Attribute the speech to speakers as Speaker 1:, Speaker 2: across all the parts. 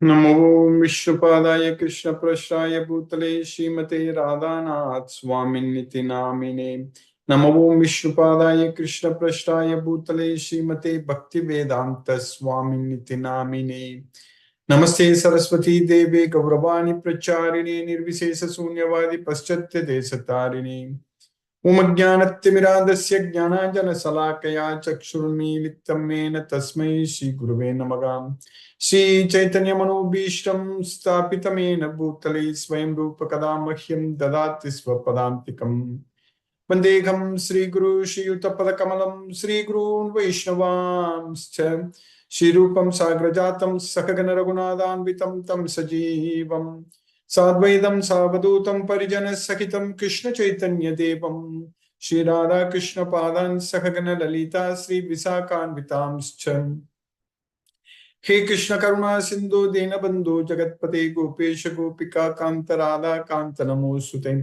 Speaker 1: नमो विष्णुपादाय कृष्णप्रेष्ठाय भूतले श्रीमते राधानाथ स्वामिन्निति नामिने। नमो विष्णुपादाय कृष्णप्रेष्ठाय भूतले श्रीमते भक्तिवेदांत स्वामिन्निति नामिने। नमस्ते सरस्वती देवे गौरवाणी प्रचारिणे निर्विशेष शून्यवादी पश्चात्य देशतारिणे। उमज्ञानतिमिरान्धस्य ज्ञानाञ्जनशलाकया चक्षुरुन्मीलितं येन तस्मै श्रीगुरुवे नमः। श्रीचैतन्यमनोभीष्टं स्थापितं येन भूतले स्वयं रूप कदा मह्यं ददाति स्वपदान्तिकम्। वन्देऽहं श्रीगुरु श्रीयुतपदकमलं श्रीगुरून् वैष्णवांश्च श्रीरूपं साग्रजातं सकगण रघुनाथान्वितं तं सजीवम् साद्वैतं सावधूतं परिजनसहितं कृष्ण चैतन्य देवं श्री राधा कृष्ण पादान् सहगण ललिता श्री विशाखान्वितांश्च। हे कृष्ण करुणा सिंधु दीनबंधु जगतपते गोपेश गोपिका कांत राधा कांत नमोस्तुते।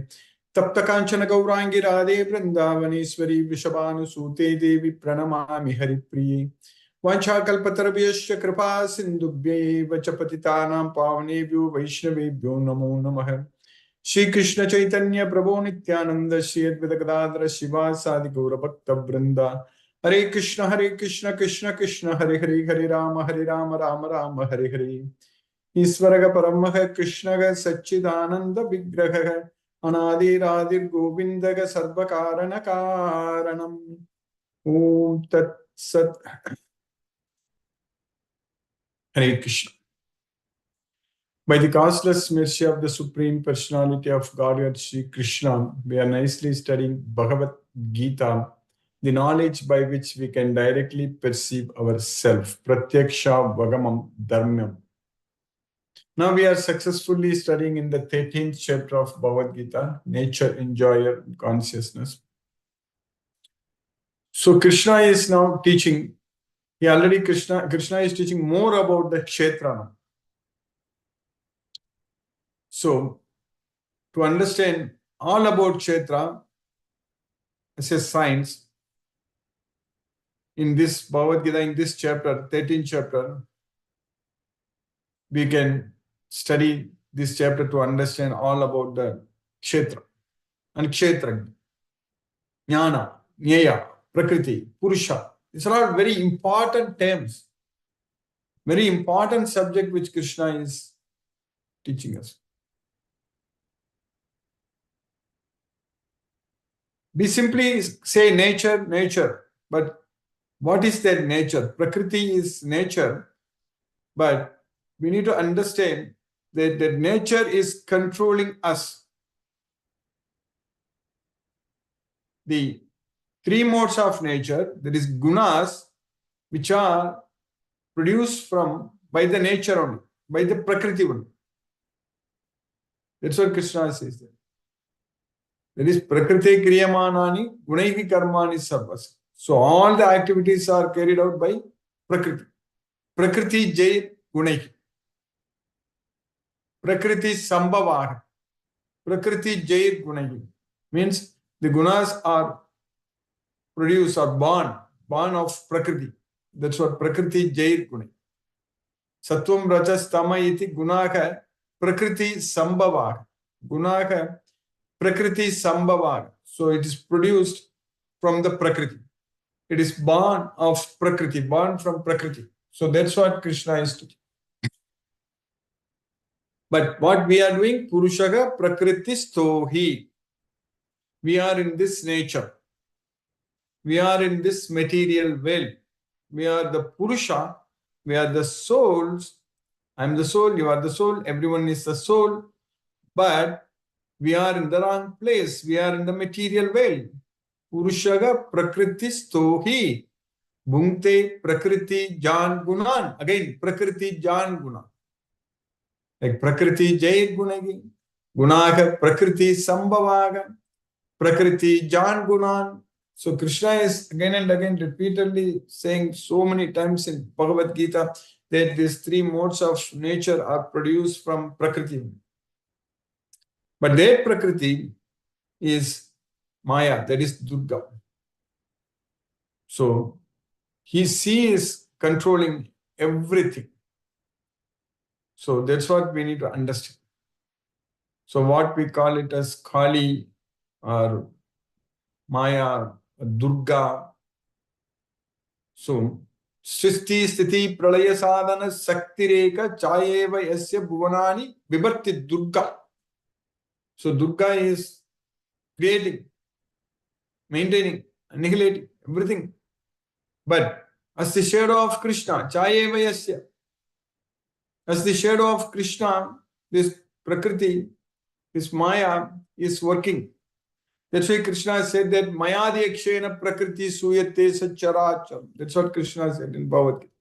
Speaker 1: तप्त कांचन गौरांगी राधे वृंदावनेश्वरी वृषभानुसूते देवी प्रणमामि हरिप्रिये। वाञ्छाकल्पतरुभ्यश्च कृपा सिन्धुभ्यैव च पतितानां पावनेभ्यो वैष्णवेभ्यो नमो नमः। श्री कृष्ण चैतन्य प्रभो नित्यानंद श्री अद्वैत गदाधर शिवासादि गौरभक्तवृंदा। हरे कृष्ण कृष्ण कृष्ण हरे हरे हरे राम राम राम हरे हरे। ईश्वर परमः कृष्ण सच्चिदानंद विग्रह अनादिरादिर्गोविंद सर्वकारण कारणम्। ओम तत्सत्। Hare Krishna. By the causeless mercy of the Supreme Personality of Godhead, Sri Krishna, we are nicely studying Bhagavad Gita, the knowledge by which we can directly perceive ourselves. Pratyaksha Vagamam Dharmam. Now we are successfully studying in the 13th chapter of Bhagavad Gita, Nature, Enjoyer, Consciousness. So Krishna is now teaching. Krishna is teaching more about the Kshetra now. So, to understand all about Kshetra as a science, in this Bhagavad Gita, in this chapter, 13th chapter, we can study this chapter to understand all about the Kshetra and Kshetra, Jnana, Nyaya, Prakriti, Purusha. These are all very important terms, very important subject which Krishna is teaching us. We simply say nature, nature, but what is that nature? Prakriti is nature, but we need to understand that nature is controlling us. The three modes of nature, there is gunas, which are produced by the nature only, by the Prakriti only. That's what Krishna says there. That is Prakriti Kriyamanani Gunaihi Karmani Sarvas. So all the activities are carried out by Prakriti. Prakriti Jai Gunaihi. Prakriti Sambhavaha. Prakriti Jai Gunaihi. Means the gunas are produced or born of Prakriti. That's what Prakriti Jai Gunaihi. Sattvam Rajas Tama iti Gunaha Prakriti Sambhavaha. Gunaha Prakriti Sambhavaha. So it is produced from the Prakriti. It is born of Prakriti, born from Prakriti. So that's what Krishna is teaching. But what we are doing, Purushaga Prakriti Stohi. We are in this nature. We are in this material world. We are the Purusha. We are the souls. I am the soul, you are the soul, everyone is the soul. But we are in the wrong place. We are in the material world. Purushaga Prakriti Stohi. Bhungte Prakriti Jan Gunan. Again, Prakriti Jan Gunan. Like Prakriti Jai Gunagi. Gunaga Prakriti Sambhavaga. Prakriti Jan Gunan. So Krishna is again and again repeatedly saying so many times in Bhagavad Gita that these three modes of nature are produced from Prakriti. But that Prakriti is Maya, that is Durga. So she is controlling everything. So that's what we need to understand. So what we call it as Kali or Maya, Durga. So Srishti Sthiti Pralaya Sadhana Sakti Reka Chayeva Yasya Bhuvanani Vibharti Durga. So Durga is creating, maintaining, annihilating everything. But as the shadow of Krishna, Chayeva Yasya, as the shadow of Krishna, this Prakriti, this Maya is working. That's why Krishna said that Mayadi Akshena Prakriti Suyate Sacharacha. That's what Krishna said in Bhagavad Gita.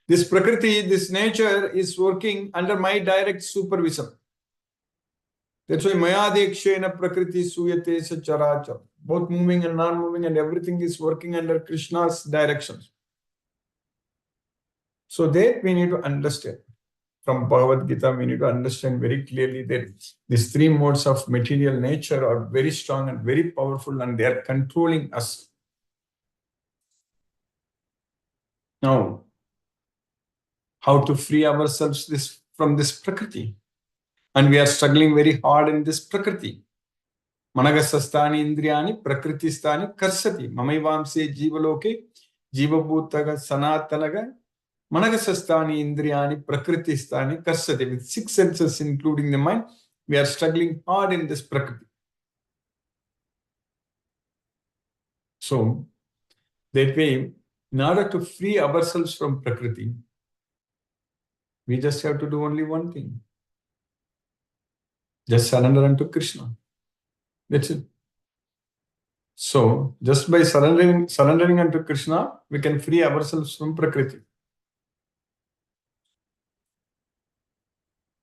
Speaker 1: This Prakriti, this nature is working under my direct supervision. That's why Mayadi Akshena Prakriti Suyate Sacharacha. Both moving and non-moving and everything is working under Krishna's directions. So that we need to understand. From Bhagavad Gita, we need to understand very clearly that these three modes of material nature are very strong and very powerful, and they are controlling us. Now, how to free ourselves from this Prakriti? And we are struggling very hard in this Prakriti. Managasastani indriyani prakritistani karsati. Mamaivamse jivaloke jivabhutaga sanatanaga Managasastani indriyani prakritistani karsati. With 6 senses including the mind, we are struggling hard in this Prakriti. So, that way, in order to free ourselves from Prakriti, we just have to do only one thing. Just surrender unto Krishna. That's it. So, just by surrendering unto Krishna, we can free ourselves from Prakriti.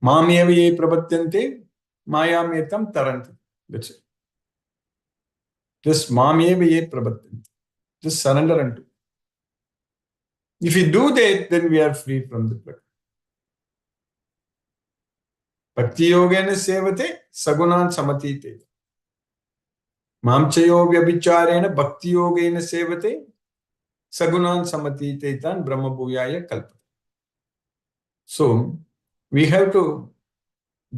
Speaker 1: Mameva ye prabhatyante, mayametam taranti. That's it. Just mameva ye prabhatyante. Just surrender unto. If we do that, then we are free from the Prakriti. Bhakti yogena sevate sagunan samatite. Mamchayo vyabhicharena bhakti yogena sevate sagunan samatite tan brahma bhuyaya kalpate. So, we have to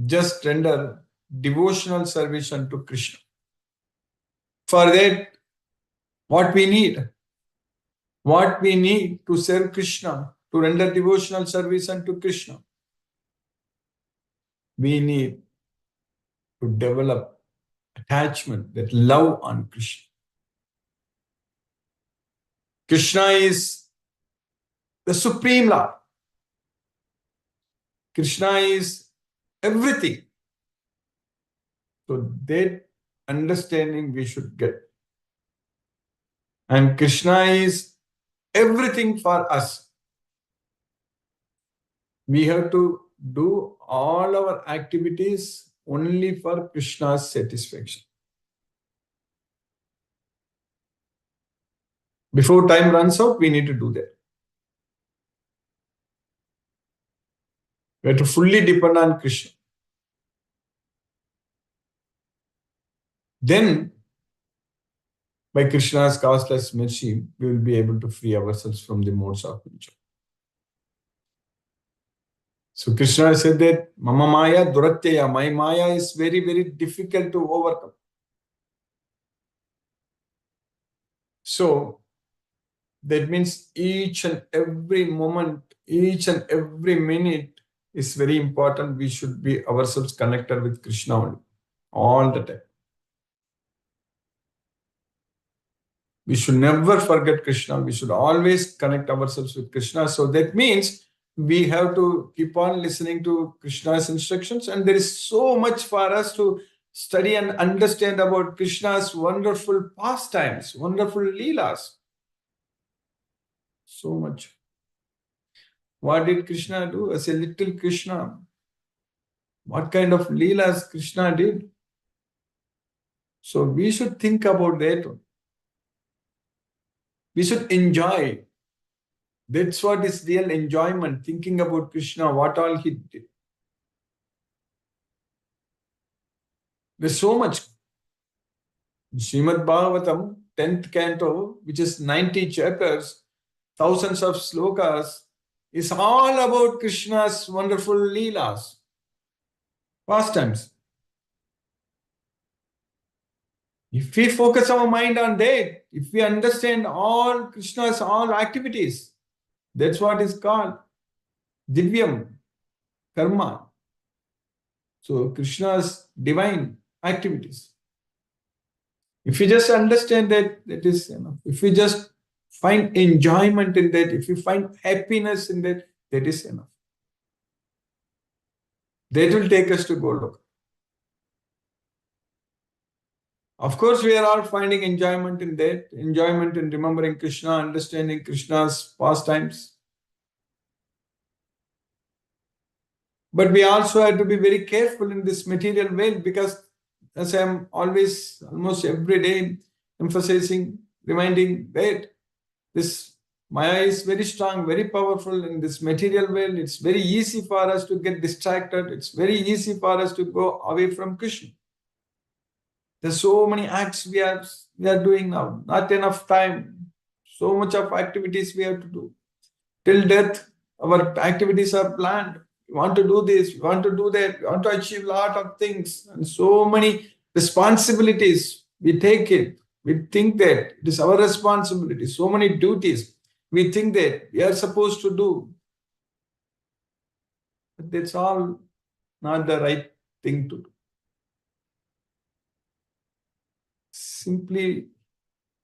Speaker 1: just render devotional service unto Krishna. For that, what we need to serve Krishna, to render devotional service unto Krishna, we need to develop attachment, that love on Krishna. Krishna is the Supreme Lord. Krishna is everything. So that understanding we should get. And Krishna is everything for us. We have to do all our activities only for Krishna's satisfaction. Before time runs out, we need to do that. We have to fully depend on Krishna. Then, by Krishna's causeless mercy, we will be able to free ourselves from the modes of nature. So Krishna said that Mama Maya Duratya, my Maya is very, very difficult to overcome. So that means each and every moment, each and every minute is very important. We should be ourselves connected with Krishna only, all the time. We should never forget Krishna. We should always connect ourselves with Krishna. So that means we have to keep on listening to Krishna's instructions. And there is so much for us to study and understand about Krishna's wonderful pastimes, wonderful leelas. So much. What did Krishna do as a little Krishna? What kind of leelas Krishna did? So we should think about that. We should enjoy. That's what is real enjoyment, thinking about Krishna, what all he did. There's so much. Srimad Bhagavatam, 10th canto, which is 90 chapters, thousands of slokas, is all about Krishna's wonderful leelas, pastimes. If we focus our mind on that, if we understand all Krishna's all activities, that's what is called Divyam Karma. So Krishna's divine activities. If you just understand that, that is enough. If you just find enjoyment in that, if you find happiness in that, that is enough. That will take us to Golok. Of course, we are all finding enjoyment in that, enjoyment in remembering Krishna, understanding Krishna's pastimes. But we also have to be very careful in this material world because, as I am always, almost every day, emphasizing, reminding that this Maya is very strong, very powerful in this material world. It's very easy for us to get distracted. It's very easy for us to go away from Krishna. There's so many acts we are doing now, not enough time. So much of activities we have to do. Till death, our activities are planned. We want to do this, we want to do that, we want to achieve a lot of things, and so many responsibilities. We take it. We think that it is our responsibility. So many duties. We think that we are supposed to do. But that's all not the right thing to do. Simply,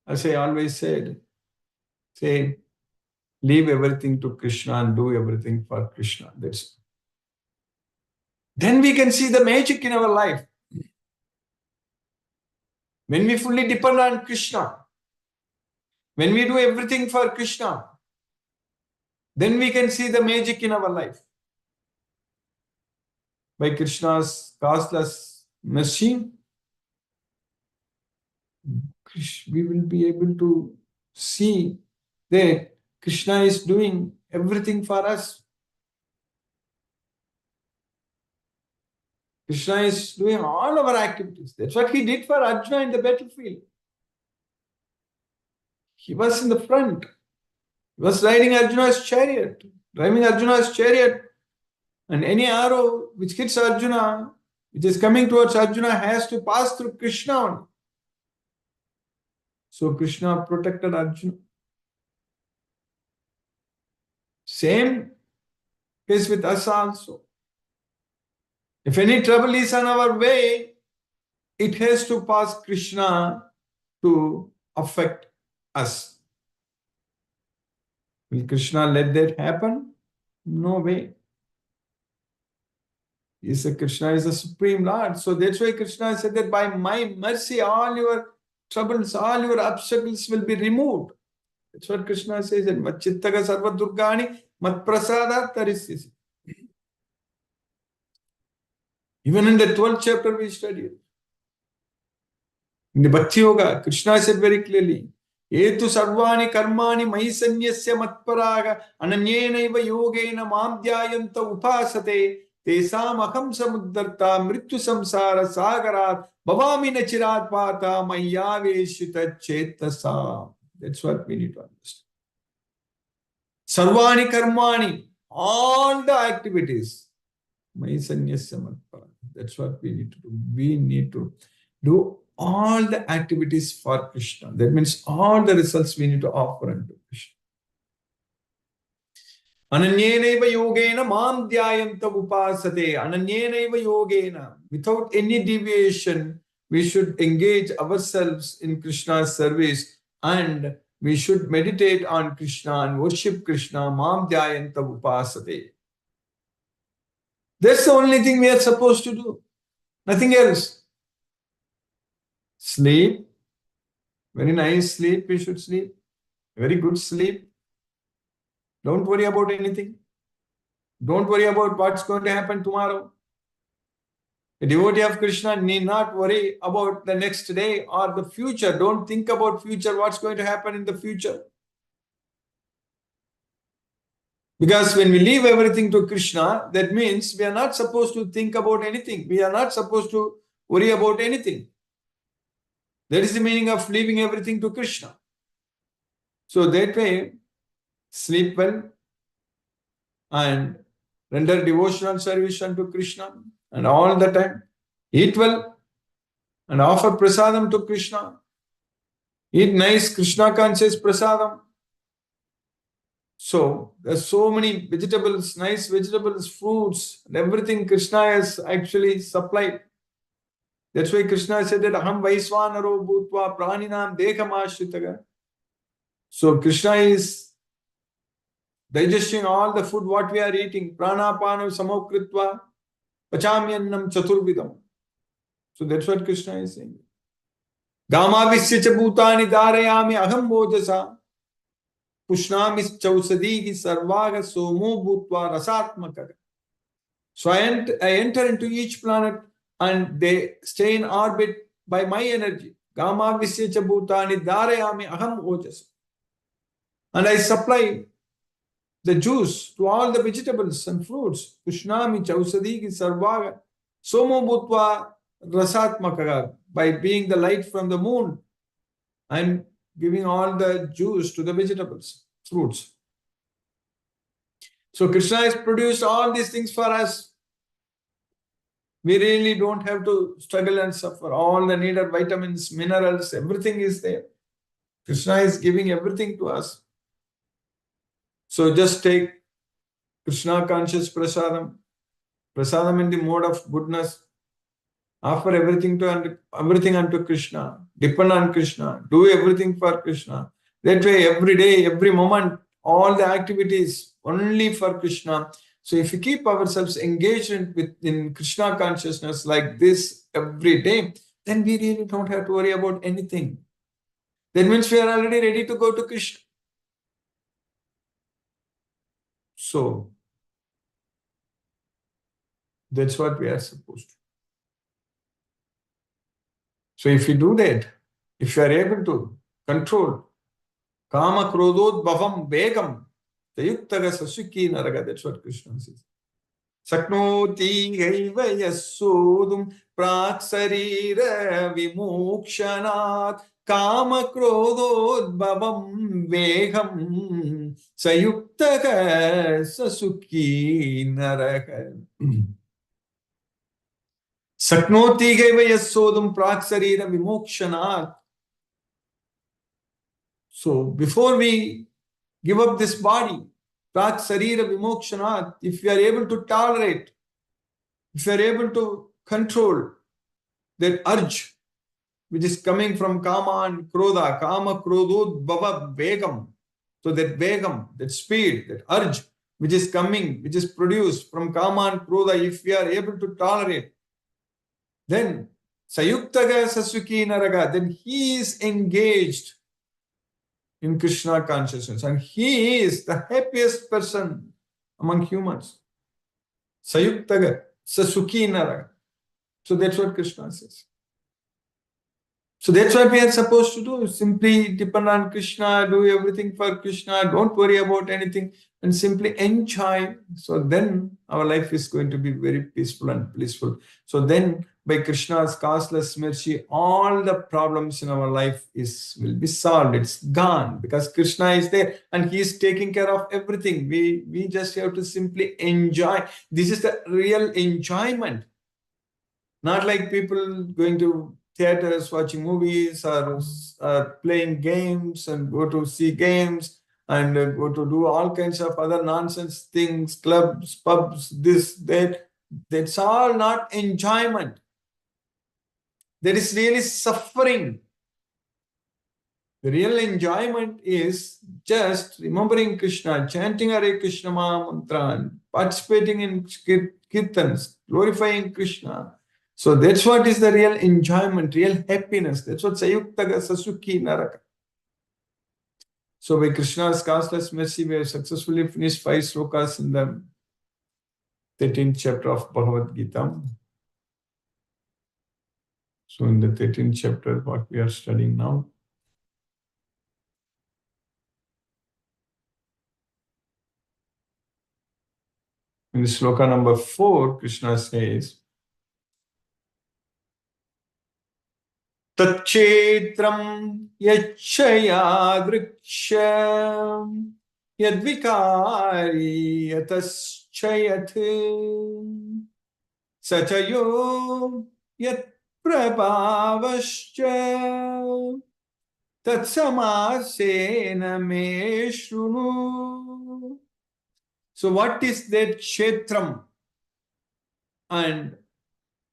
Speaker 1: as I always said, say, leave everything to Krishna and do everything for Krishna. That's then we can see the magic in our life. When we fully depend on Krishna, when we do everything for Krishna, then we can see the magic in our life. By Krishna's causeless mercy, we will be able to see that Krishna is doing everything for us. Krishna is doing all our activities. That's what he did for Arjuna in the battlefield. He was in the front. He was riding Arjuna's chariot, driving Arjuna's chariot. And any arrow which hits Arjuna, which is coming towards Arjuna, has to pass through Krishna only. So Krishna protected Arjuna. Same case with us also. If any trouble is on our way, it has to pass Krishna to affect us. Will Krishna let that happen? No way. Krishna is the Supreme Lord. So that's why Krishna said that by my mercy, all your troubles, all your obstacles will be removed. That's what Krishna says. Machittaga sarva durgani mat prasada tarisyasi. Even in the 12th chapter we studied. In the Bhakti Yoga, Krishna said very clearly, Etu sarvani karmani mahi sanyasya matparaga ananyenaiva yogena mamdhyayanta upasate tesam aham samuddarta mrityu samsara sagarat bhavami nachirat pata mayaveshita chetasa. That's what we need to understand. Sarvani karmani, all the activities. Mahi sanyasya matparaga. That's what we need to do. We need to do all the activities for Krishna. That means all the results we need to offer unto Krishna. Ananyenaiva yogena mam dhyayanta upasate. Ananyenaiva yogena. Without any deviation, we should engage ourselves in Krishna's service and we should meditate on Krishna and worship Krishna. Mam dhyayanta upasate. That's the only thing we are supposed to do. Nothing else. Sleep. Very nice sleep we should sleep. Very good sleep. Don't worry about anything. Don't worry about what's going to happen tomorrow. A devotee of Krishna need not worry about the next day or the future. Don't think about future, what's going to happen in the future. Because when we leave everything to Krishna, that means we are not supposed to think about anything. We are not supposed to worry about anything. That is the meaning of leaving everything to Krishna. So that way, sleep well, and render devotional service unto Krishna, and all the time eat well and offer prasadam to Krishna. Eat nice Krishna conscious prasadam. So there's so many vegetables, nice vegetables, fruits, and everything Krishna has actually supplied. That's why Krishna said that Aham Vaisvanaro Bhutva Praninam Dekamashitaga. So Krishna is digesting all the food what we are eating. Pranapana Samokritva Pachamyannam Chaturvidam. So that's what Krishna is saying. Gamavisya cha bhutani dharayami aham mojasa pushnami chausadigi sarvaga somo bhutva rasatmaka. So I enter into each planet and they stay in orbit by my energy. Gamavisya cha bhutani dharayami aham mojasa. And I supply the juice to all the vegetables and fruits. Pushnami chausadigi sarvaga somo bhutva rasatmaka. By being the light from the moon, I'm giving all the juice to the vegetables, fruits. So Krishna has produced all these things for us. We really don't have to struggle and suffer. All the needed vitamins, minerals, everything is there. Krishna is giving everything to us. So just take Krishna conscious prasadam, prasadam in the mode of goodness. Offer everything unto Krishna. Depend on Krishna. Do everything for Krishna. That way, every day, every moment, all the activities only for Krishna. So if we keep ourselves engaged in Krishna consciousness like this every day, then we really don't have to worry about anything. That means we are already ready to go to Krishna. So that's what we are supposed to. So if you do that, if you are able to control Kama Krodod Bhavam Begam, Tayuktaga Sasuki Naraga, that's what Krishna says. Saknoti Gaiva Yasodum Praksarira Vimukshanat Kama Krodod Bhavam Begam Sayuktaga Sasuki Naraga. Saknoti Gaiva Yasodum Praksarira Vimukshanat. So before we give up this body, Prat Sarira Vimokshanat, if we are able to tolerate, if we are able to control that urge which is coming from Kama and Krodha, Kama Krodod Bhava Begam. So that Begam, that speed, that urge which is coming, which is produced from Kama and Krodha, if we are able to tolerate, then Sayuktaga Sasuki Naraga, then he is engaged in Krishna consciousness, and he is the happiest person among humans. Sayuktaga, Sasuki Naraga. So that's what Krishna says. So that's what we are supposed to do. Simply depend on Krishna, do everything for Krishna, don't worry about anything, and simply enjoy. So then our life is going to be very peaceful and blissful. So then by Krishna's causeless mercy, all the problems in our life will be solved. It's gone because Krishna is there and he is taking care of everything. We just have to simply enjoy. This is the real enjoyment. Not like people going to theaters, watching movies, or playing games and go to see games and go to do all kinds of other nonsense things, clubs, pubs, this, that. That's all not enjoyment. That is really suffering. The real enjoyment is just remembering Krishna, chanting Hare Krishna mantra, and participating in kirtans, glorifying Krishna. So that's what is the real enjoyment, real happiness. That's what Sayuktaga Sasuki Naraka. So by Krishna's causeless mercy, we have successfully finished 5 slokas in the 13th chapter of Bhagavad Gita. So in the 13th chapter, what we are studying now. In the sloka number 4, Krishna says, Tatchetram yachaya driksham yadvikari yataschayat sachayo yat prabhavascha tatsamasena me shrunu. So what is that kshetram and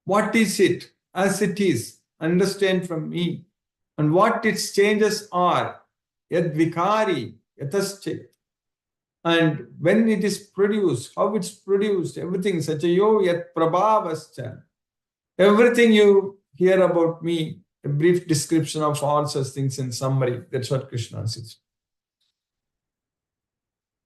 Speaker 1: what is it as it is? Understand from me. And what its changes are. Yad vikari, yataschet. And when it is produced, how it's produced, everything, such a yo yat prabhavascha. Everything you hear about me, a brief description of all such things in summary. That's what Krishna says.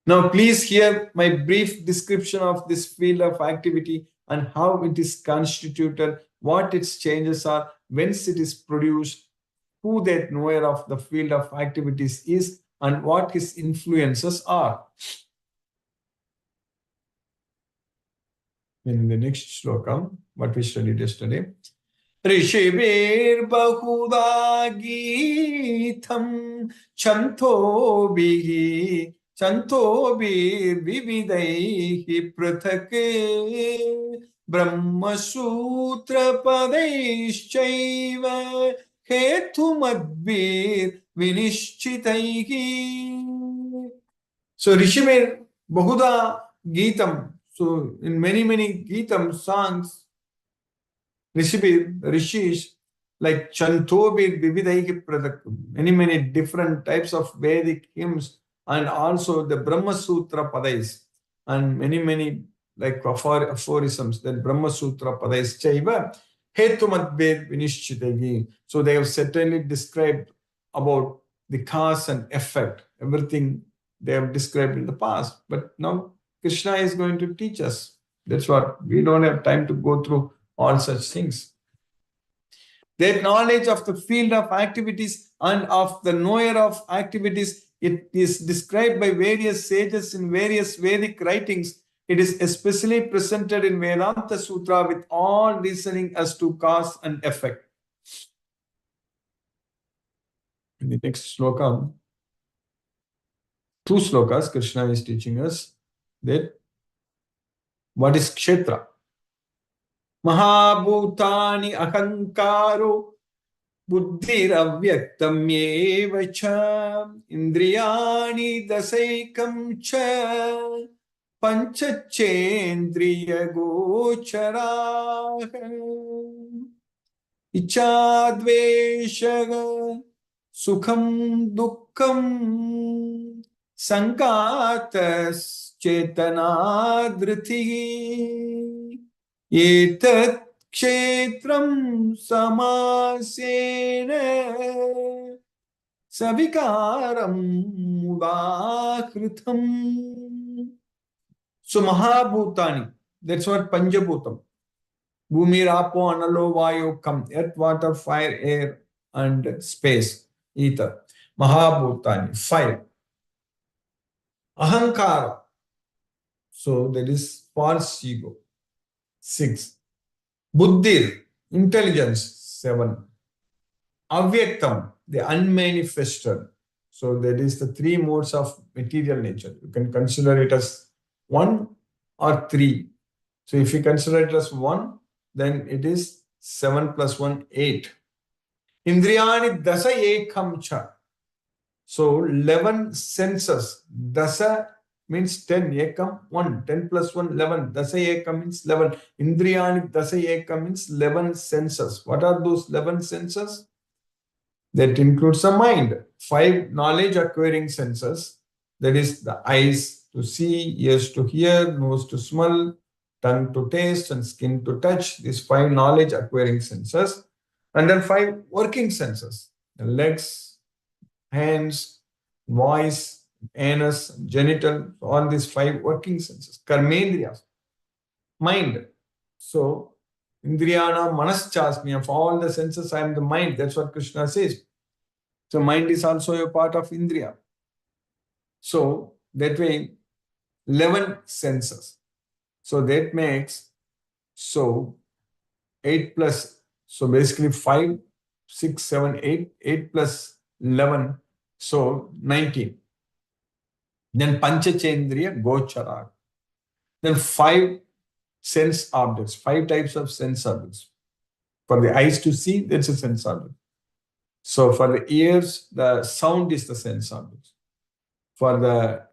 Speaker 1: Now, please hear my brief description of this field of activity and how it is constituted, what its changes are, whence it is produced, who that knower of the field of activities is, and what his influences are. In the next shloka, what we studied yesterday, Rishibir Bahuda Geetam Chantobihi Chantobir Vividaihi Prathake Brahma Sutra Padaishchaiva Hetumadbir Vinishchitaihi. So Rishibir Bahuda Geetam. So in many Geetam songs, Rishis like Chantobir Vividaihi Pradakam, many different types of Vedic hymns, and also the Brahma Sutra Padais, and many like aphorisms, that Brahma Sutra Padais Chaiva Hetumadbir Vinishchitagi. So they have certainly described about the cause and effect, everything they have described in the past. But now Krishna is going to teach us. That's what we don't have time to go through all such things. Their knowledge of the field of activities and of the knower of activities, it is described by various sages in various Vedic writings. It is especially presented in Vedanta Sutra with all reasoning as to cause and effect. In the next sloka, 2 slokas, Krishna is teaching us that what is kshetra. Mahabhutani ahankaro buddhiravyaktam eva cha indriyani dasaikam cha panchachendriya gochara ichadvesha sukham dukkham sankatas chetanadriti etat kshetram samasena savikaram mudakritam. So Mahabhutani, that's what Panjabhutam. Bhumi, Rapo, Analo, Vayu, Kam, earth, water, fire, air, and space, ether. Mahabhutani, 5. Ahankara, so that is false ego, 6. Buddhir, intelligence, 7. Avyaktam, the unmanifested. So that is the 3 modes of material nature. You can consider it as 1 or 3. So if you consider it as 1, then it is 7 plus 1, 8. Indriyani dasa ekam cha. So 11 senses. Dasa means 10. Ekam, 1. 10 plus 1, 11. Dasa ekam means 11. Indriyani dasa ekam means 11 senses. What are those 11 senses? That includes the mind. 5 knowledge acquiring senses. That is the eyes to see, ears to hear, nose to smell, tongue to taste, and skin to touch. These 5 knowledge acquiring senses. And then 5 working senses. The legs, hands, voice, anus, genital, all these 5 working senses. Karmendriyas, mind. So, Indriyana manaschasmi, of all the senses, I am the mind. That's what Krishna says. So, mind is also a part of Indriya. So, that way, 11 senses. So, that makes, so, 8 plus, so basically 5, 6, 7, 8, 8 plus 11, so 19. Then Panchachendriya Gochara. Then 5 sense objects, 5 types of sense objects. For the eyes to see, that's a sense object. So for the ears, the sound is the sense object. For the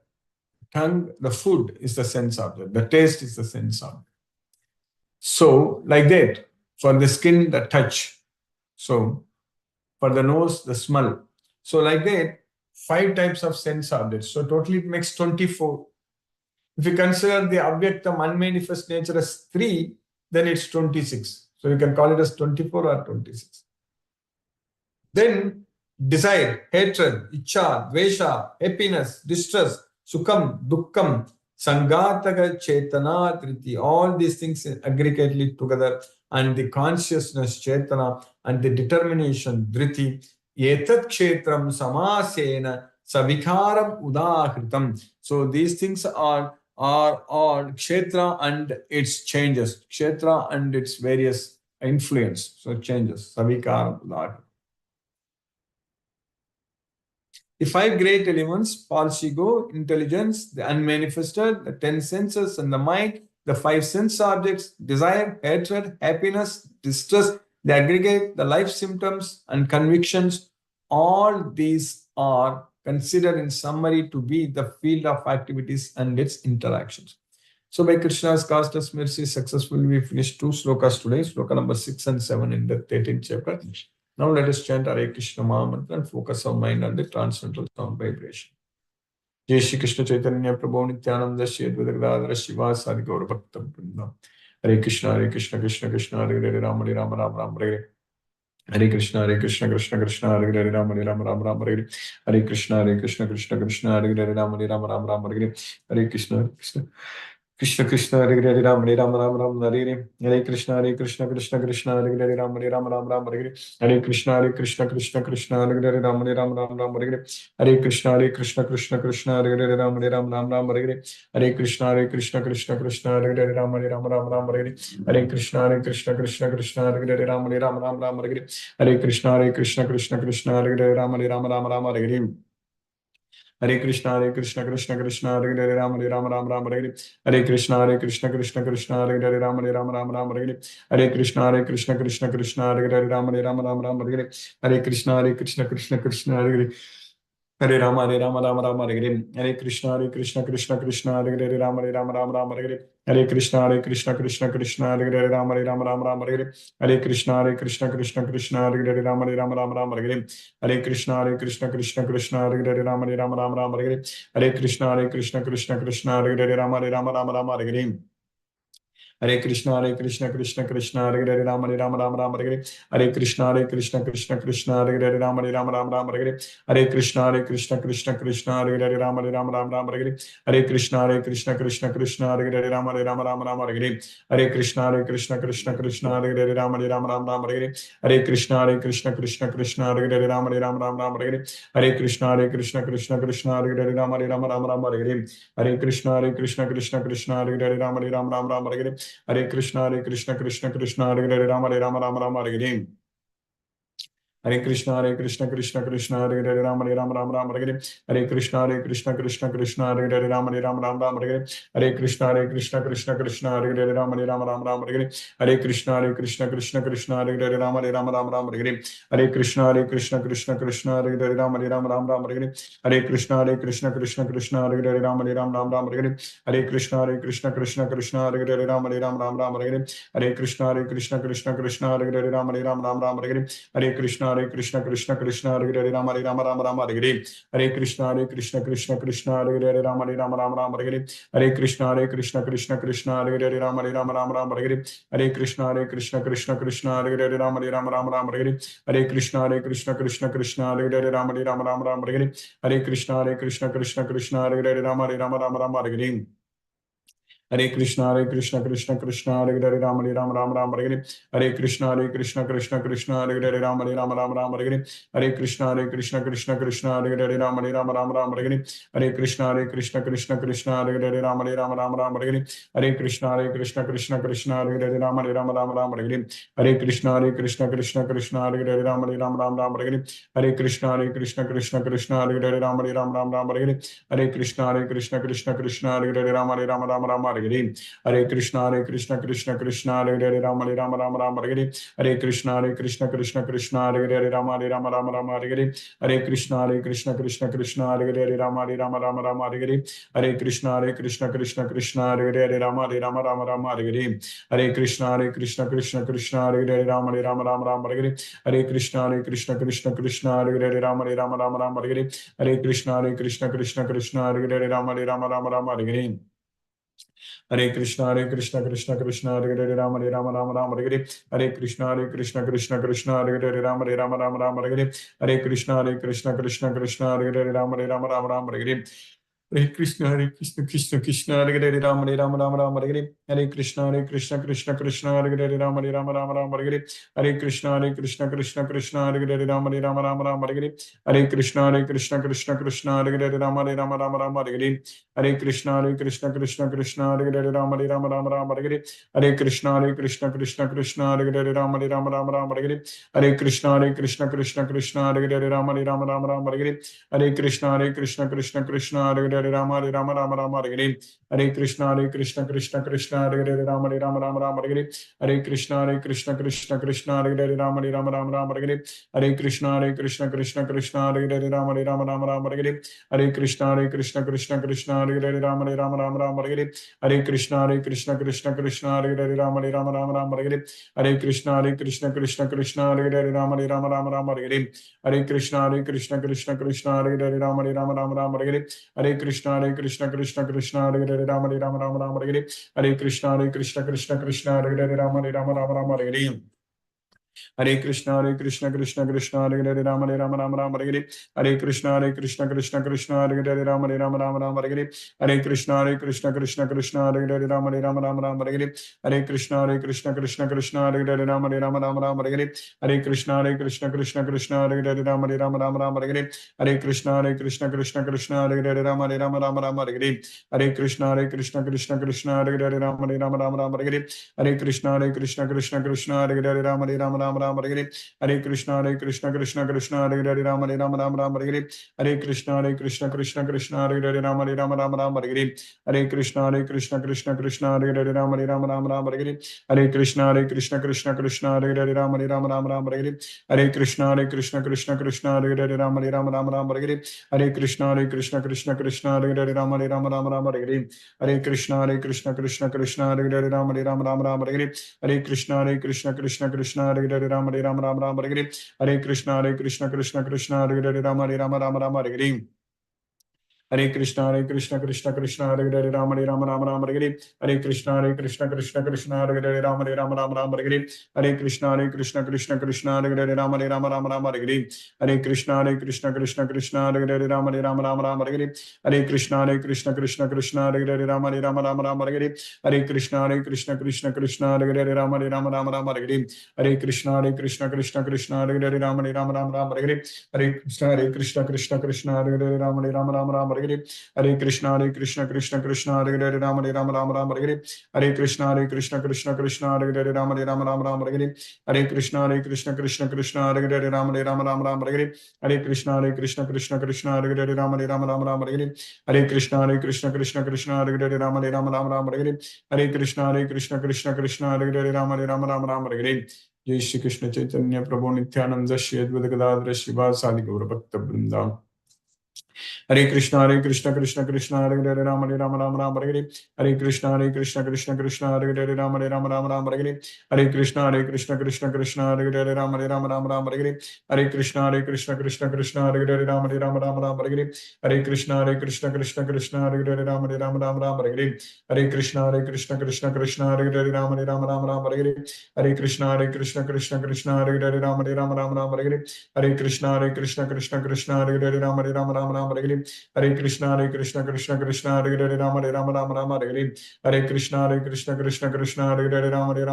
Speaker 1: tongue, the food is the sense object. The taste is the sense object. So like that, for the skin, the touch. So for the nose, the smell. So like that, 5 types of sense objects. So totally it makes 24. If you consider the avyaktam unmanifest nature as 3, then it's 26. So you can call it as 24 or 26. Then desire, hatred, icha, dvesha, happiness, distress, sukham, dukkham, sangataka, chetana, triti, all these things aggregately together, and the consciousness, chetana, and the determination, driti, etat kshetram samasena savikaram udahritam. So these things are kshetra and its changes, kshetra and its various influence, so changes, savikaram udahritam. The 5 great elements, false ego, intelligence, the unmanifested, the 10 senses and the mind, the 5 sense objects, desire, hatred, happiness, distress, the aggregate, the life symptoms and convictions, all these are considered in summary to be the field of activities and its interactions. So by Krishna's causeless mercy, successfully we finished 2 slokas today, sloka number 6 and 7 in the 13th chapter. Now let us chant Hare Krishna Maha Mantra and focus our mind on the transcendental sound vibration. Jai Shri Krishna Chaitanya Prabhu Nityananda Shri Advaita Gadadhara Shiva Sadi Gaura Bhakta Vrinda. Hare Krishna Krishna Krishna Hare Hare Rama Rama Rama Rama Hare Hare Krishna Krishna Krishna Hare Hare Rama Rama Rama Rama Hare Hare Krishna Krishna Krishna Hare Hare Rama Rama Rama Rama Hare Hare Krishna Krishna Krishna Hare Hare Rama Rama Rama Rama Hare Hare Krishna Krishna Krishna Hare Hare Rama Rama Rama Rama Hare Hare Krishna Krishna Krishna Hare Hare Rama Rama Rama Rama Hare Hare Krishna Krishna Krishna Hare Hare Rama Rama Rama Rama Hare Hare Krishna Krishna Krishna Hare Hare Rama Rama Rama Rama Hare Hare Krishna Krishna Krishna Hare Hare Rama Rama Rama Rama Hare Hare Krishna Krishna Krishna Hare Hare Rama Rama Rama Rama Hare Hare Krishna Krishna Hare Hare Rama Rama Rama Hare Hare Krishna Krishna Hare Hare Rama Rama Rama Rama Hare Hare Krishna Krishna Hare Hare Rama Rama Rama Rama Hare Hare Krishna Krishna Hare Hare Hare Rama Rama Rama Hare Hare Krishna Krishna Hare Hare Rama Rama Rama Rama Hare Hare Krishna Krishna Hare Hare Rama Rama Rama Rama Hare Hare Krishna Krishna Hare Hare Rama Rama Rama Rama Hare Hare Krishna Krishna Hare Hare Rama Rama Rama Rama Hare Hare Krishna Krishna Hare Hare Rama Rama Rama Rama Hare Hare Krishna Hare Hare Rama Rama Rama Hare Hare Krishna Krishna Hare Hare Rama Rama Rama Hare Hare Krishna Krishna Hare Hare Rama Rama Rama Hare Hare Krishna Krishna Hare Hare Rama Rama Rama Hare Hare Krishna Krishna Hare Hare Rama Rama Rama Hare Hare Krishna Krishna Hare Hare Rama Rama Rama Hare Hare Krishna Krishna Hare Hare Rama Rama Rama Hare Hare Krishna Krishna Hare Hare Rama Rama Hare Hare Krishna Hare Hare Rama Rama Hare Hare Krishna Hare Hare Rama Rama Hare Hare Krishna Krishna Hare Hare Rama Rama Hare Hare Krishna Krishna Hare Hare Rama Rama Hare Hare Krishna Krishna Hare Hare Rama Rama Hare Hare Krishna Krishna Hare Hare Rama Rama Hare Hare Krishna Krishna Hare Hare Rama Rama Hare Hare Krishna Krishna Hare Hare Rama Rama Hare Hare Krishna Krishna Hare Hare Rama Rama Hare Hare Krishna Krishna Hare Hare Rama Rama Hare Hare Krishna Krishna Hare Hare Rama Rama Hare Hare Krishna Krishna Hare Hare Rama Rama Hare Hare Krishna Krishna Hare Hare Rama Rama Hare Hare Krishna Krishna Hare Hare Rama Rama Hare Hare Krishna Krishna Hare Hare Rama Rama Hare Hare Krishna Krishna Krishna Hare Hare Hare Ram Ram Ram Hare Hare Krishna Krishna Krishna Hare Hare Ram Ram Ram Hare Hare Krishna Krishna Krishna Hare Hare Ram Ram Ram Hare Hare Krishna Krishna Hare Hare Ram Ram Ram Hare Hare Krishna Krishna Krishna Hare Hare Ram Ram Ram Hare Hare Krishna Krishna Hare Hare Ram Ram Ram Hare Hare Krishna Krishna Krishna Hare Hare Ram Ram Ram Hare Hare Krishna Krishna Hare Hare Ram Ram Hare Hare Krishna Krishna Hare Hare Ram Ram Hare Hare Krishna Krishna Hare Hare Ram Ram Hare Hare Krishna Krishna Hare Hare Ram Ram Hare Hare Krishna Krishna Hare Hare Ram Ram Hare Hare Krishna Krishna Hare Hare Ram Ram Hare Hare Krishna Krishna Hare Hare Ram Ram Hare Hare Krishna Krishna Hare Hare Ram Ram Hare Hare Krishna Krishna Hare Hare Ram Ram Hare Hare Krishna Krishna Hare Hare Ram Ram Hare Hare Krishna Krishna Hare Hare Ram Ram Hare Hare Krishna Hare Hare Ram Ram Hare Hare Krishna Krishna Hare Hare Ram Ram Hare Hare Krishna Krishna Hare Hare Ram Ram Hare Hare Krishna Krishna Hare Hare Ram Ram Hare Hare Krishna Krishna Hare Hare Ram Ram Hare Hare Krishna Krishna Hare Hare Ram Ram Hare Hare Krishna Krishna Hare Hare Ram Ram Hare Hare Krishna Krishna Hare Hare Rama Rama Hare Hare Krishna Krishna Hare Hare Rama Rama Hare Hare Krishna Krishna Hare Hare Rama Rama Hare Hare Krishna Krishna Hare Hare Rama Rama Hare Hare Krishna Krishna Hare Hare Rama Rama Hare Hare Krishna Krishna Hare Hare Rama Rama Hare Hare Krishna Krishna Hare Hare Rama Rama Hare Hare Krishna Krishna Hare Hare Rama Rama Hare Hare Krishna Krishna Hare Hare Rama Rama Hare Hare Krishna Krishna Hare Hare Rama Rama Hare Hare Krishna Krishna Hare Hare Rama Rama Hare Hare Krishna Krishna Hare Hare Rama Rama Hare Hare Krishna Krishna Hare Hare Rama Rama Hare Hare Krishna Krishna Hare Hare Rama Rama Hare Hare Krishna Krishna Hare Hare Rama Rama Hare Hare Krishna Krishna Hare Hare Rama Rama Hare Hare Krishna Krishna Hare Hare Rama Rama Hare Hare Krishna Krishna Hare Hare Rama Rama Hare Hare Krishna Krishna Hare Hare Rama Rama Hare Hare Krishna Krishna Hare Hare Rama Rama Hare Hare Krishna Krishna Hare Hare Rama Rama Hare Hare Krishna Krishna Hare Hare Rama Rama Hare Hare Krishna Krishna Hare Hare Rama Rama Hare Hare Krishna Krishna Hare Hare Rama Rama Hare Hare Krishna Krishna Hare Hare Rama Rama Hare Hare Krishna Krishna Hare Hare Rama Rama Hare Hare Krishna Krishna Hare Hare Rama Rama Hare Hare Krishna Krishna Hare Hare Rama Rama Hare Hare Krishna Krishna Hare Hare Rama Rama Hare Hare Krishna Krishna Hare Hare Rama Rama Hare Hare Krishna Krishna Hare Hare Rama Rama Hare Hare Krishna Krishna Hare Hare Rama Rama Hare Hare Krishna Krishna Hare Hare Rama Rama Hare Hare Krishna Krishna Hare Hare Rama Rama Hare Hare Krishna Hare Hare Rama Rama Hare Krishna Krishna Hare Hare Rama Rama Hare Hare Krishna Krishna Hare Hare Rama Rama Hare Hare Krishna Krishna Hare Hare Rama Rama Hare Hare Krishna Krishna Hare Hare Rama Rama Hare Hare Krishna Krishna Hare Hare Rama Rama Hare Hare Krishna Krishna Hare Hare Rama Rama Hare Jai Shri Krishna Chaitanya Prabhu Nityananda Shri Advaita Gadadhara Shivasadi Gaura Bhakta Vrinda Hare Krishna Krishna Hare Hare Rama Rama Hare Hare Krishna Krishna Hare Hare Rama Rama Hare Hare Krishna Krishna Hare Hare Rama Rama Hare Hare Krishna Krishna Hare Hare Rama Rama Hare Hare Krishna Krishna Hare Hare Rama Rama Hare Hare Krishna Krishna Hare Hare Rama Rama Hare Hare Krishna Krishna Hare Hare Rama Rama Hare Hare Krishna Krishna Hare Hare Rama Rama Ram Ram Hare Hare, Hare Krishna Krishna Krishna Hare Hare, Ram Ram Hare Hare, Hare Krishna Krishna Hare Hare, Ram Ram Hare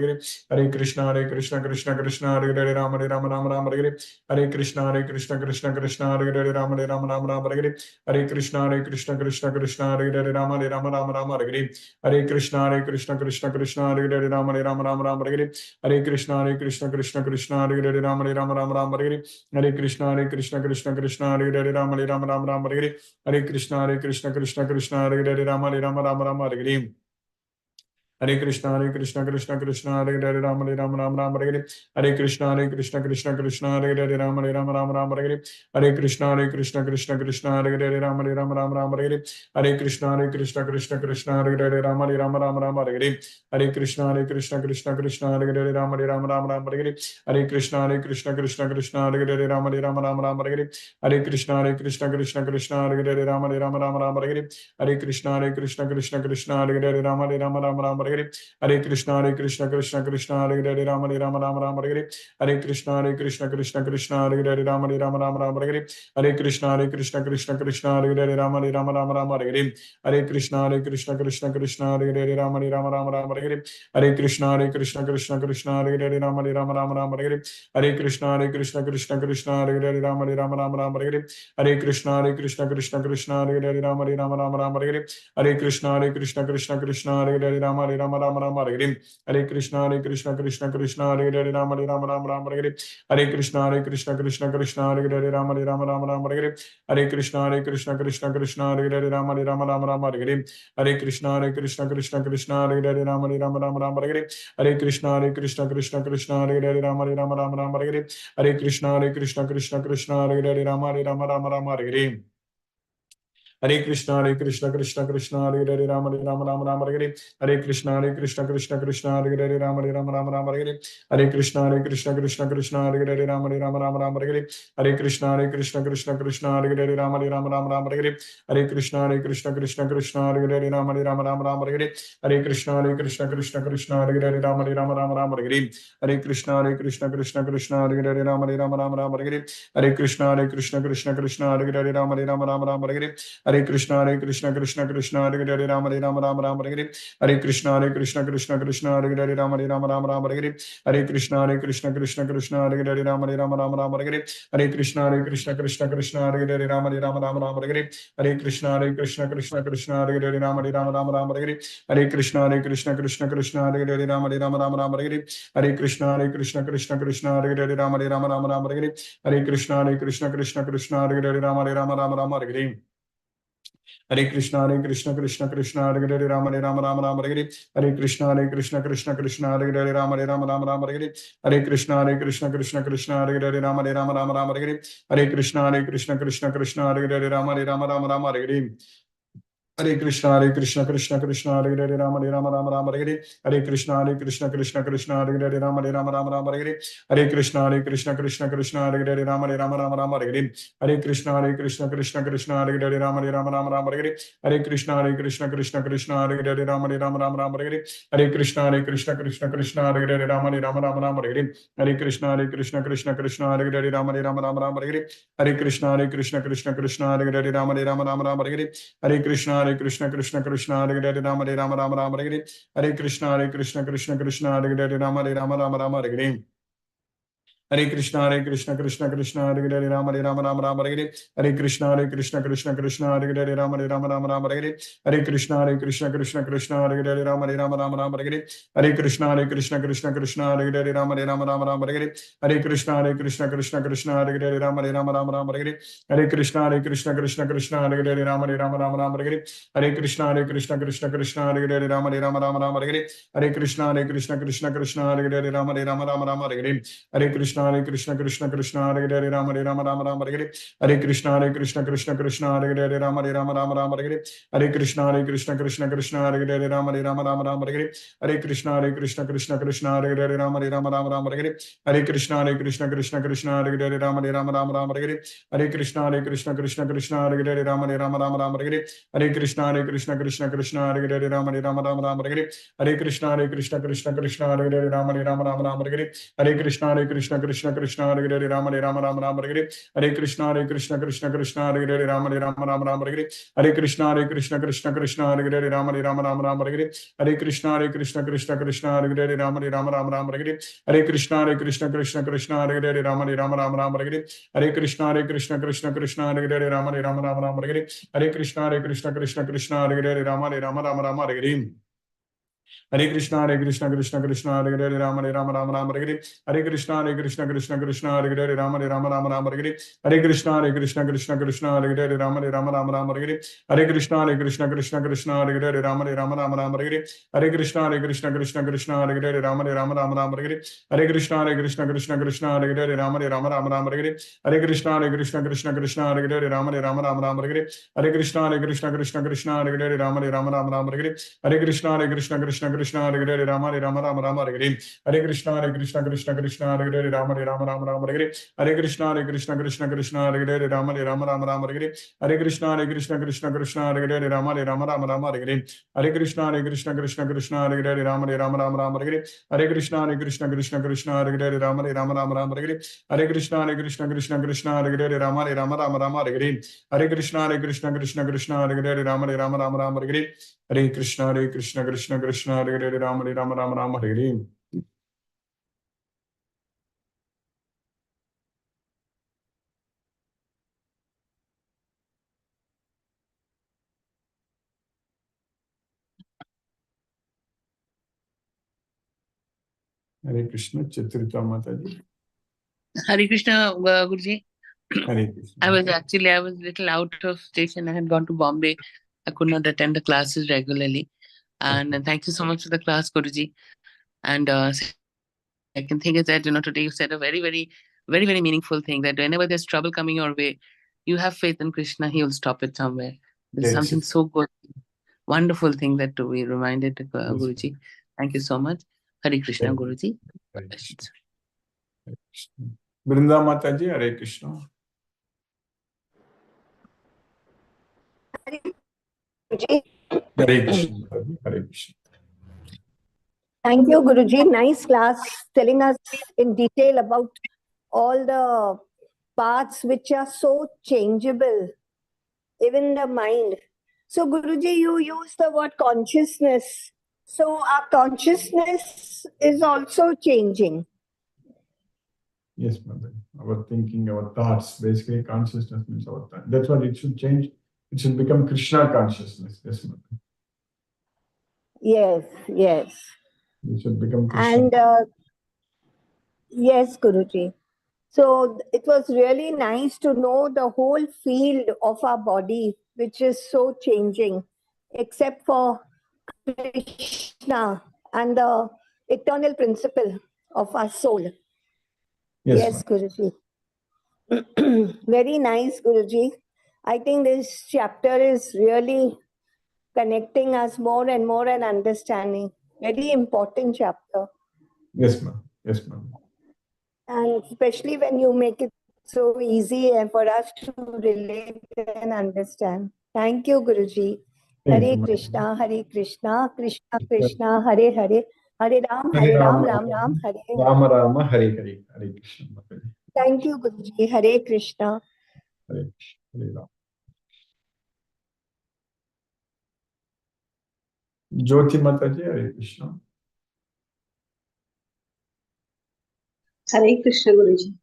Speaker 1: Hare, Hare Krishna Krishna Hare Hare, Ram Hare Hare, Hare Krishna Krishna Hare Hare, Ram Hare Hare, Hare Krishna Krishna Hare Hare, Ram Hare Hare, Hare Krishna Krishna Hare Hare, Ram Hare Hare, Hare Krishna Krishna Hare Hare, Ram Hare Hare, Hare Krishna Krishna Hare Hare, Ram Hare Hare, Hare Krishna Krishna Hare Hare, Ram Hare Hare, Hare Krishna Hare Hare, Ram Hare Hare, Hare Krishna Krishna Hare Hare, Ram Hare Hare, Hare Krishna Krishna Hare Hare, Ram Hare Hare, Hare Krishna Krishna Hare Hare, Ram Hare Hare, Hare Krishna Krishna Hare Hare, Ram Hare Hare, Hare Krishna Krishna Hare Hare, Ram Hare Hare, Hare Krishna Krishna Hare Hare, Ram Hare Hare, Hare Krishna Krishna Hare Hare, Ram Hare Hare, Hare Krishna Krishna Hare Hare, Ram Hare Hare, Hare Krishna Krishna Hare Hare, Ram Hare Hare, Hare Krishna Krishna Hare Hare, Ram Hare Hare, Hare Krishna Krishna Hare Hare, Ram Hare Hare, Hare Krishna Krishna Hare Hare, Ram Hare Hare, Hare Krishna Krishna Hare Hare, Ram Hare Hare, Hare Krishna Krishna Hare Hare, Ram Hare Hare, Hare Krishna Krishna Hare Hare, Ram Hare Hare, Hare Krishna Krishna Hare Hare, Ram Hare Hare, Hare Krishna Krishna Hare Hare, Ram Hare Hare, Hare Krishna Krishna Hare Hare, Ram Hare Hare, Hare Krishna Krishna Hare Hare, Ram Hare Hare, Hare Krishna Krishna Hare Hare, Ram Hare Hare, Hare Krishna Krishna Hare Hare, Ram Hare Hare, Hare Krishna Krishna Hare Hare, Ram Hare Hare, Hare Krishna Krishna Hare Hare, Ram Hare Hare, Hare Krishna Krishna Hare Hare, Ram Hare Hare, Hare Krishna Krishna Hare Hare, Ram Hare Hare, Hare Krishna Krishna Hare Hare, Ram Hare Hare, Hare Krishna Krishna Hare Hare, Ram Hare, Hare Krishna Krishna Hare Hare, Ram Hare, Hare Krishna Krishna Hare Hare, Ram Hare, Hare Krishna Hare Hare, Ram Hare Hare, Hare Krishna Krishna Hare Hare, Ram Hare Hare, Hare Krishna Krishna Hare Hare, Ram Hare, Hare Krishna Krishna Hare Hare, Ram Hare, Hare Krishna Krishna Hare Hare, Ram Hare, Hare Krishna Krishna Hare Hare, Ram Hare, Hare Krishna Krishna Hare Hare, Ram Hare, Hare Krishna Krishna Hare Hare, Ram Hare, Hare Krishna Hare Hare, Ram Hare Hare, Hare Krishna Krishna Hare Hare, Ram Hare Hare, Hare Krishna Krishna Hare Hare, Ram Hare Hare, Hare Krishna Krishna Hare Hare, Ram Hare Hare, Hare Krishna Hare Hare, Ram Hare, Hare Krishna Krishna Hare Hare, Ram Hare, Hare Krishna Krishna Hare Hare, Ram Hare, Hare Krishna Krishna Hare Hare, Ram Hare, Hare Krishna Krishna Hare Hare, Ram Hare, Hare Krishna Krishna Hare Hare, Ram Hare, Hare Krishna Krishna Hare Hare, Ram Hare, Hare Krishna Krishna Hare Hare, Ram Hare, Hare Krishna Krishna Hare Hare, Ram Hare, Hare Krishna Krishna Hare Hare, Ram Hare, Hare Krishna Hare Hare, Ram Hare, Hare Krishna Krishna Hare Hare, Ram Hare, Hare Krishna Krishna Hare Hare, Ram Hare, Hare Krishna Krishna Hare Hare, Ram Hare, Hare Krishna Krishna Hare Hare, Ram Hare, Hare Krishna Krishna Hare Hare, Ram Hare, Hare Krishna Krishna Hare Hare, Ram Hare, Hare Krishna Krishna Hare Hare, Ram Hare, Hare Krishna Krishna Hare Hare, Ram Hare, Hare Krishna Krishna Hare Hare, Ram Hare, Hare Krishna Krishna Hare Hare, Ram Hare, Hare Krishna Krishna Hare Hare, Ram Hare, Hare Krishna Krishna Hare Hare, Ram Hare, Hare Krishna Krishna Hare Hare, Ram Hare, Hare Krishna Krishna Hare Hare, Ram Hare, Hare Krishna Krishna Hare Hare, Ram Hare, Hare Krishna Krishna Hare Hare, Ram Hare, Hare Krishna Krishna Krishna Hare Hare Rama Rama Rama Rama Hare Hare Hare Krishna Krishna Krishna Hare Hare Rama Rama Rama Rama Hare Hare Hare Krishna Krishna Krishna Hare Hare Rama Rama Rama Rama Hare Hare Hare Krishna Krishna Krishna Hare Hare Rama Rama Rama Rama Hare Hare Hare Krishna Krishna Krishna Hare Hare Rama Rama Rama Rama Hare Hare Hare Krishna Krishna Hare Hare Rama Rama Rama Rama Hare Hare Hare Krishna Krishna Hare Hare Rama Rama Rama Rama Hare Hare Hare Krishna Krishna Hare Hare Rama Rama Rama Rama Hare Hare Hare Krishna Krishna Hare Hare Rama Rama Rama Rama Hare Hare Hare Krishna Krishna Hare Hare Rama Rama Rama Rama Hare Hare Hare Krishna Krishna Hare Hare Rama Rama Rama Rama Hare Hare Hare Krishna Krishna Hare Hare Rama Rama Rama Rama Hare Hare Hare Krishna Krishna Hare Hare Rama Rama Rama Rama Hare Hare Hare Krishna Krishna Hare Hare Rama Rama Rama Rama Hare Hare Hare Krishna Krishna Hare Hare Rama Rama Rama Rama Hare Hare Hare Krishna Krishna Hare Hare Rama Rama Rama Rama Hare Hare Hare Krishna Krishna Hare Hare Rama Rama Rama Rama Hare Hare Hare Krishna Krishna Hare Hare Rama Rama Rama Rama Hare Hare Hare Krishna Krishna Hare Hare Rama Rama Rama Rama Hare Hare Hare Krishna Krishna Hare Hare Rama Rama Rama Rama Hare Hare Hare Krishna Krishna Hare Hare Rama Rama Rama Rama Hare Hare Hare Krishna Krishna Hare Hare Rama Rama Rama Rama Hare Hare Hare Krishna Krishna Hare Hare Rama Rama Rama Rama Hare Hare Hare Krishna Krishna Hare Hare Rama Rama Rama Rama Hare Hare Hare Krishna Chitrita Mataji
Speaker 2: Hare Krishna, Guruji.
Speaker 1: Hare Krishna
Speaker 2: I was a little out of station. I had gone to Bombay. I could not attend the classes regularly. And thank you so much for the class, Guruji. And second thing is that, today you said a very, very, very, very meaningful thing, that whenever there's trouble coming your way, you have faith in Krishna, he will stop it somewhere. There's
Speaker 1: That's
Speaker 2: something
Speaker 1: it.
Speaker 2: so good, wonderful thing that we reminded
Speaker 1: Yes,
Speaker 2: Guruji. Thank you so much. Hare Krishna,
Speaker 1: Thank you.
Speaker 2: Guruji.
Speaker 1: Hare Krishna. Hare Krishna. Brinda Mataji, Hare Krishna.
Speaker 3: Guruji.
Speaker 1: Hare Krishna Mataji, Hare Krishna.
Speaker 3: Thank you, Guruji. Nice class, telling us in detail about all the paths which are so changeable, even the mind. So, Guruji, you use the word consciousness. So, our consciousness is also changing.
Speaker 1: Yes, Mataji. Our thinking, our thoughts, basically consciousness means our thought. That's what it should change. It should become Krishna consciousness. Yes, Mataji.
Speaker 3: Yes, yes.
Speaker 1: It should become Krishna.
Speaker 3: And yes, Guruji. So it was really nice to know the whole field of our body, which is so changing, except for Krishna and the eternal principle of our soul. Yes, Guruji. Very nice, Guruji. I think this chapter is really connecting us more and more and understanding. Very important chapter.
Speaker 1: Yes, ma'am. Yes, ma'am.
Speaker 3: And especially when you make it so easy and for us to relate and understand. Thank you, Guruji. Hare Krishna, Hare Krishna, Krishna Krishna, Hare Hare, Hare Ram, Ram Ram, Hare
Speaker 1: Rama Rama, Hare Hare, Hare Krishna.
Speaker 3: Thank you, Guruji. Hare Krishna.
Speaker 1: Hare Krishna, Hare Ram. Jyoti Mataji, Hare Krishna.
Speaker 4: Hare Krishna, Guruji.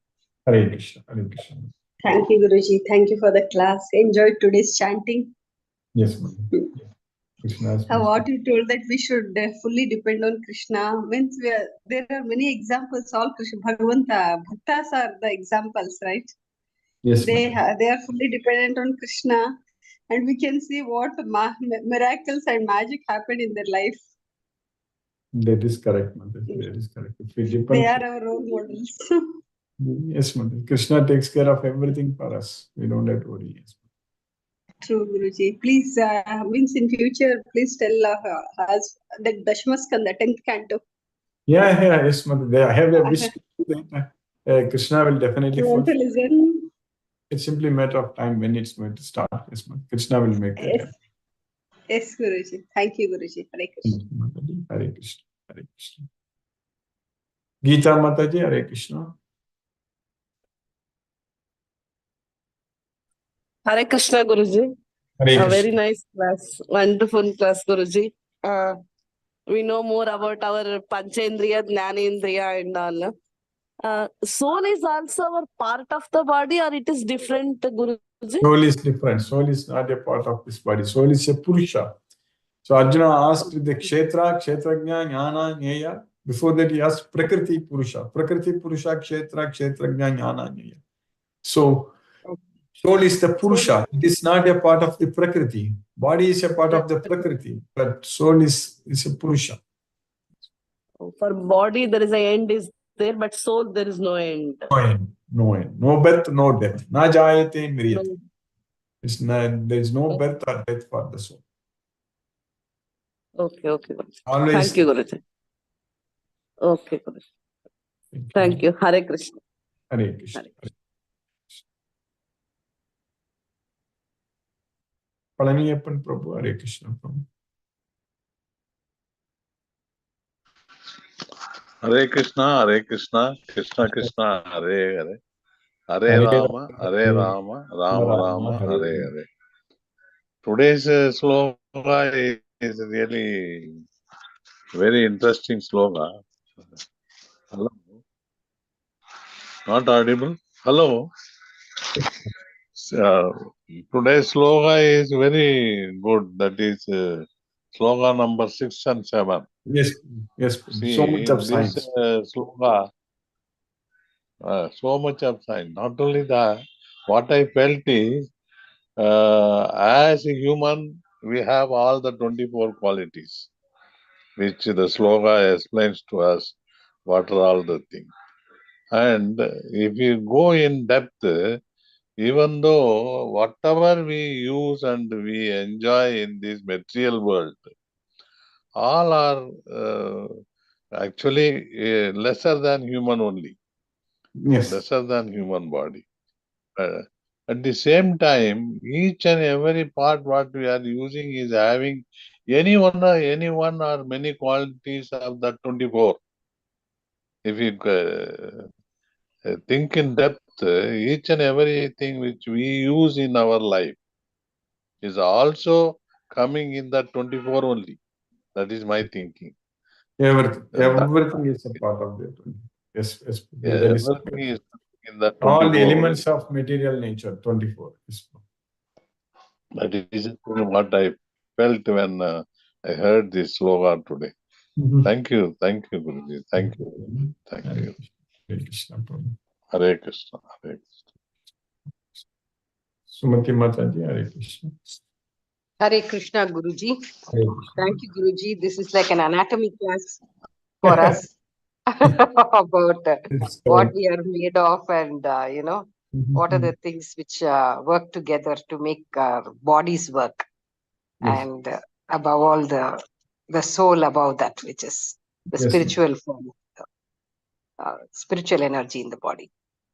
Speaker 1: Hare Krishna, Hare Krishna.
Speaker 4: Thank you, Guruji. Thank you for the class. Enjoyed today's chanting.
Speaker 1: Yes, ma'am. Krishna.
Speaker 4: What you told that we should fully depend on Krishna means there are many examples. All Krishna, Bhagavanta, Bhaktas are the examples, right?
Speaker 1: Yes,
Speaker 4: they are fully dependent on Krishna, and we can see what miracles and magic happen in their life.
Speaker 1: That is correct, mother. That is correct. If we depend,
Speaker 4: they are our role models.
Speaker 1: Yes, mother. Krishna takes care of everything for us. We don't have to worry. Yes.
Speaker 4: True, Guruji. Please, means in future, please tell us that Dashmaskanda, 10th canto.
Speaker 1: Yeah, yes, mother. I have a wish. Krishna will definitely
Speaker 4: want to listen.
Speaker 1: It's simply a matter of time when it's going to start. Yes, mother. Krishna will make that happen.
Speaker 4: Yes, Guruji. Thank you, Guruji. Hare Krishna.
Speaker 1: Hare Krishna. Hare Krishna. Geeta Mataji, Hare Krishna.
Speaker 5: Hare Krishna, Guruji.
Speaker 1: Hare
Speaker 5: A very
Speaker 1: Krishna.
Speaker 5: nice class. Wonderful class, Guruji. We know more about our Panchendriya, Jnanendriya and all. Soul is also a part of the body, or it is different, Guruji?
Speaker 1: Soul is different. Soul is not a part of this body. Soul is a Purusha. So Arjuna asked the Kshetra, Kshetrajna, Jnana, Jnaya. Before that he asked Prakriti Purusha. Prakriti Purusha, Kshetra, Kshetrajna, Jnana, Jnaya. So soul is the Purusha. It is not a part of the Prakriti. Body is a part of the Prakriti, but soul is a Purusha.
Speaker 5: For body, there is an end is there, but soul, there is no end.
Speaker 1: No end, no end. No birth, no death. Na jayate mriyate. There is no birth or death for the soul.
Speaker 5: Okay, okay, Guruji.
Speaker 1: Always.
Speaker 5: Thank you, Guruji. Okay, Guruji. Thank you. Hare Krishna.
Speaker 1: Hare Krishna. Palaniyappan Prabhu, Hare Krishna Prabhu.
Speaker 6: Hare Krishna, Krishna Krishna, Hare Hare. Hare Rama, Rama Rama, Hare Hare. Today's sloga is really very interesting sloga. Hello. Not audible? Hello. Today's sloga is very good. That is sloga number 6 and 7.
Speaker 1: Yes, yes.
Speaker 6: See,
Speaker 1: So much of
Speaker 6: this
Speaker 1: science.
Speaker 6: sloga, so much of science. Not only that, what I felt is, as a human, we have all the 24 qualities, which the sloga explains to us what are all the things. And if you go in depth, even though whatever we use and we enjoy in this material world, all are actually lesser than human only.
Speaker 1: Yes.
Speaker 6: Lesser than human body. At the same time, each and every part what we are using is having any one or many qualities of the 24. If you think in depth, each and everything which we use in our life is also coming in that 24 only. That is my thinking.
Speaker 1: Everything is a part of that. Yes, yes.
Speaker 6: Everything is in that 24.
Speaker 1: All the elements of material nature, 24. Yes.
Speaker 6: That is what I felt when I heard this slogan today. Thank you, Guruji. Thank you.
Speaker 1: Hare Krishna Prabhu.
Speaker 6: Hare Krishna, Hare Krishna.
Speaker 1: Sumati Mataji, Hare Krishna.
Speaker 7: Hare Krishna, Guruji.
Speaker 1: Hare Krishna.
Speaker 7: Thank you, Guruji. This is like an anatomy class for us about what we are made of and, what are the things which work together to make our bodies work.
Speaker 1: Yes.
Speaker 7: And above all, the soul above that, which is the
Speaker 1: Yes,
Speaker 7: spiritual form, spiritual energy in the body.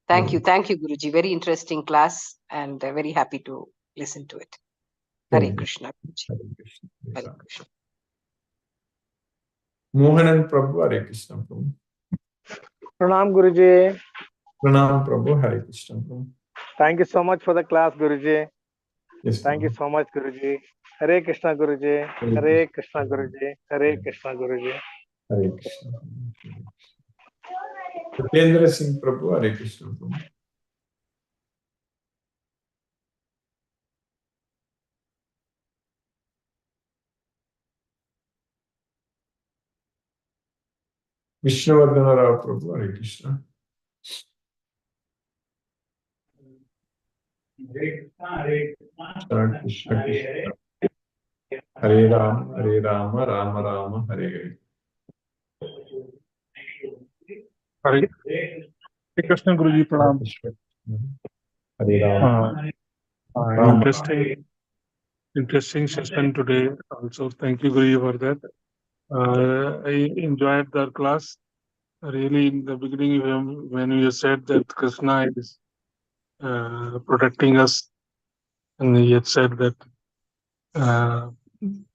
Speaker 7: Thank you, Guruji. Very interesting class and very happy to listen to it. Hare Krishna, Guruji.
Speaker 1: Hare Krishna.
Speaker 7: Hare Krishna.
Speaker 1: Mohanan Prabhu, Hare Krishna Prabhu.
Speaker 8: Pranam Guruji.
Speaker 1: Pranam Prabhu, Hare Krishna Prabhu.
Speaker 8: Thank you so much for the class, Guruji.
Speaker 1: Yes,
Speaker 8: Thank you so much, Guruji. Hare Krishna, Guruji. Hare Krishna, Guruji. Hare Krishna, Guruji.
Speaker 1: Hare Krishna. Satendra Singh Prabhu, Hare Krishna Prabhu. Vishnuvardhana Rao Prabhu, Hare Krishna. Krishna Krishna Krishna. Hare Rama, Rama Rama, Hare Hare.
Speaker 9: Hare Krishna Guruji, Pranam.
Speaker 1: Hare Rama.
Speaker 9: Interesting session today. Also, thank you, Guruji, for that. I enjoyed the class. Really, in the beginning, when you said that Krishna is protecting us, and he had said that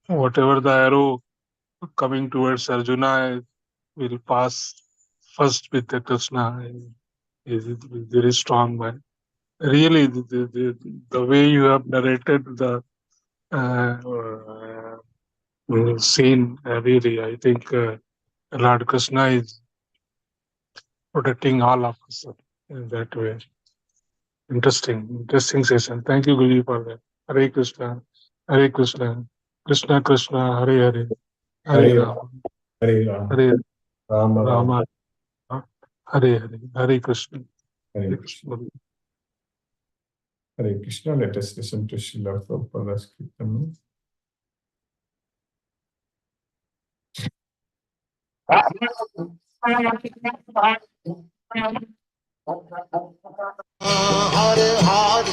Speaker 9: whatever the arrow coming towards Arjuna will pass first with the Krishna. Is very strong man. really the way you have narrated the scene, really, I think Lord Krishna is protecting all of us in that way. Interesting session. Thank you, Guruji, for that. Hare Krishna, Hare Krishna, Krishna Krishna, Hare Hare, Hare Rama, Hare Rama, Hare Hare, Hare Krishna.
Speaker 1: Hare Krishna. Hare Krishna. Let us listen to Srila Prabhupada's Kirtan.
Speaker 10: Hare Hare,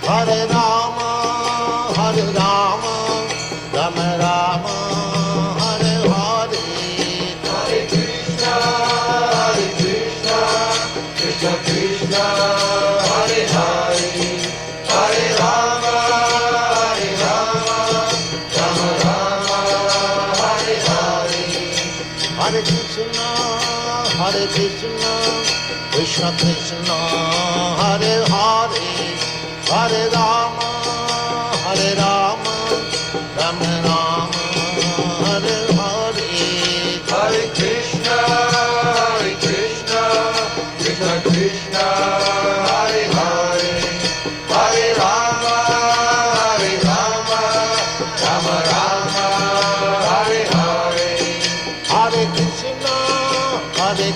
Speaker 10: Hare Rama, Rama Rama, Hare Hare, Hare Krishna, Krishna Krishna, Hare Hare, Hare Rama, Rama Rama, Hare Hare, Hare Krishna, Krishna Krishna, Hare Hare, Hare Rama, Rama Rama, Hare Hare, Hare Krishna, Krishna Krishna, Hare Hare, Hare Rama, Rama Rama, Hare Hare, Hare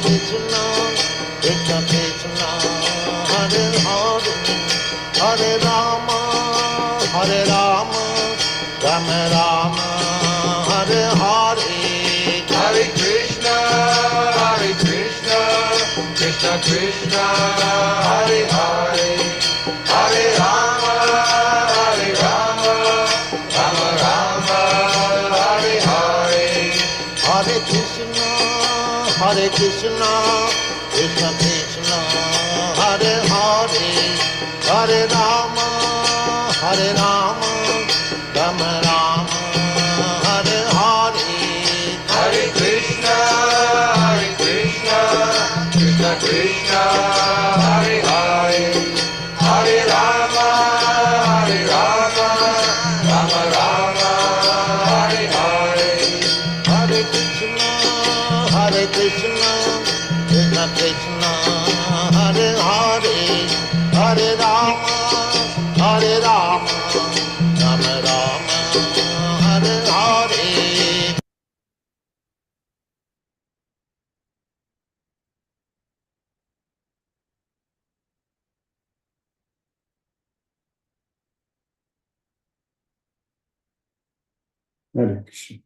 Speaker 10: Krishna, Krishna Krishna, Hare Hare, Hare Rama, Rama Rama, Hare Hare, Hare Krishna, Krishna Krishna, Hare Hare, Hare Rama, Rama Rama, Hare Hare, Hare Krishna, Krishna Krishna, Hare Hare, Hare Rama, Rama Rama, Hare Hare, Hare Krishna, Krishna Krishna, Hare Hare, Hare Rama, Rama Rama, Hare Hare, Hare Krishna, Krishna Krishna, Hare Hare, Hare Rama, Rama Rama, Hare Hare.
Speaker 1: Hare Krishna.